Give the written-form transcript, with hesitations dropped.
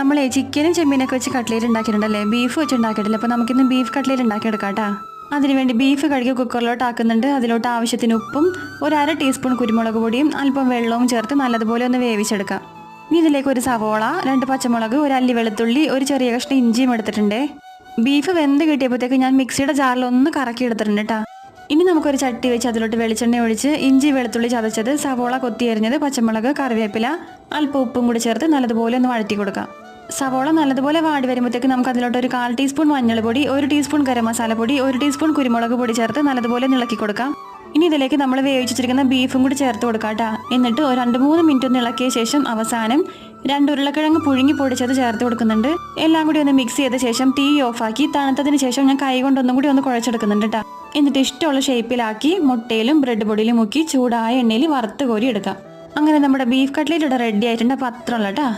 നമ്മളെ ചിക്കനും ചെമ്മീനൊക്കെ വെച്ച് കട്ട്ലേറ്റ് ഉണ്ടാക്കിയിട്ടുണ്ടല്ലേ, ബീഫ് വെച്ച് ഉണ്ടാക്കിയിട്ടില്ല. അപ്പോൾ നമുക്കിന്ന് ബീഫ് കട്ട്ലേറ്റ് ഉണ്ടാക്കിയെടുക്കാം കേട്ടോ. അതിനുവേണ്ടി ബീഫ് കഴുകി കുക്കറിലോട്ട് ആക്കുന്നുണ്ട്. അതിലോട്ട് ആവശ്യത്തിന് ഉപ്പും ഒരു 1/2 ടീസ്പൂൺ കുരുമുളക് പൊടിയും അല്പം വെള്ളവും ചേർത്ത് നല്ലതുപോലെ ഒന്ന് വേവിച്ചെടുക്കാം. ഇനി ഇതിലേക്ക് ഒരു സവോള, 2 പച്ചമുളക്, ഒരു അല്ലി വെളുത്തുള്ളി, ഒരു ചെറിയ കഷ്ണം ഇഞ്ചിയും എടുത്തിട്ടുണ്ട്. ബീഫ് വെന്ത് കിട്ടിയപ്പോഴത്തേക്ക് ഞാൻ മിക്സിയുടെ ജാറിൽ ഒന്ന് കറക്കി എടുത്തിട്ടുണ്ട് കേട്ടോ. ഇനി നമുക്കൊരു ചട്ടി വെച്ച് അതിലോട്ട് വെളിച്ചെണ്ണ ഒഴിച്ച് ഇഞ്ചി വെളുത്തുള്ളി ചതച്ചത്, സവോള കൊത്തി എറിഞ്ഞത്, പച്ചമുളക്, കറിവേപ്പില, അല്പം ഉപ്പും കൂടി ചേർത്ത് നല്ലതുപോലെ ഒന്ന് വഴറ്റി കൊടുക്കാം. സവോള നല്ലതുപോലെ വാടി വരുമ്പോഴത്തേക്ക് നമുക്ക് അതിലോട്ട് ഒരു 1/4 ടീസ്പൂൺ മഞ്ഞൾപ്പൊടി, 1 ടീസ്പൂൺ ഗരം മസാലപ്പൊടി, 1 ടീസ്പൂൺ കുരുമുളക് പൊടി ചേർത്ത് നല്ലതുപോലെ ഇളക്കി കൊടുക്കാം. ഇനി ഇതിലേക്ക് നമ്മൾ വേവിച്ചിരിക്കുന്ന ബീഫും കൂടി ചേർത്ത് കൊടുക്കാം കേട്ടോ. എന്നിട്ട് ഒരു 2-3 മിനിറ്റ് ഒന്ന് ഇളക്കിയ ശേഷം അവസാനം 2 ഉരുളക്കിഴങ്ങ് പുഴുങ്ങി പൊടിച്ചത് ചേർത്ത് കൊടുക്കുന്നുണ്ട്. എല്ലാം കൂടി ഒന്ന് മിക്സ് ചെയ്ത ശേഷം തീ ഓഫാക്കി തണുത്തതിന് ശേഷം ഞാൻ കൈ കൊണ്ടൊന്നും കൂടി ഒന്ന് കുഴച്ചെടുക്കുന്നുണ്ട് കേട്ടോ. എന്നിട്ട് ഇഷ്ടമുള്ള ഷേപ്പിലാക്കി മുട്ടയിലും ബ്രെഡ് പൊടിയിലും മുക്കി ചൂടായ എണ്ണയിൽ വറുത്ത് കോരി എടുക്കാം. അങ്ങനെ നമ്മുടെ ബീഫ് കട്ട്ലേറ്റ് ഇവിടെ റെഡി ആയിട്ടുണ്ട്. അപ്പോൾ അത്രയുള്ള കേട്ടോ.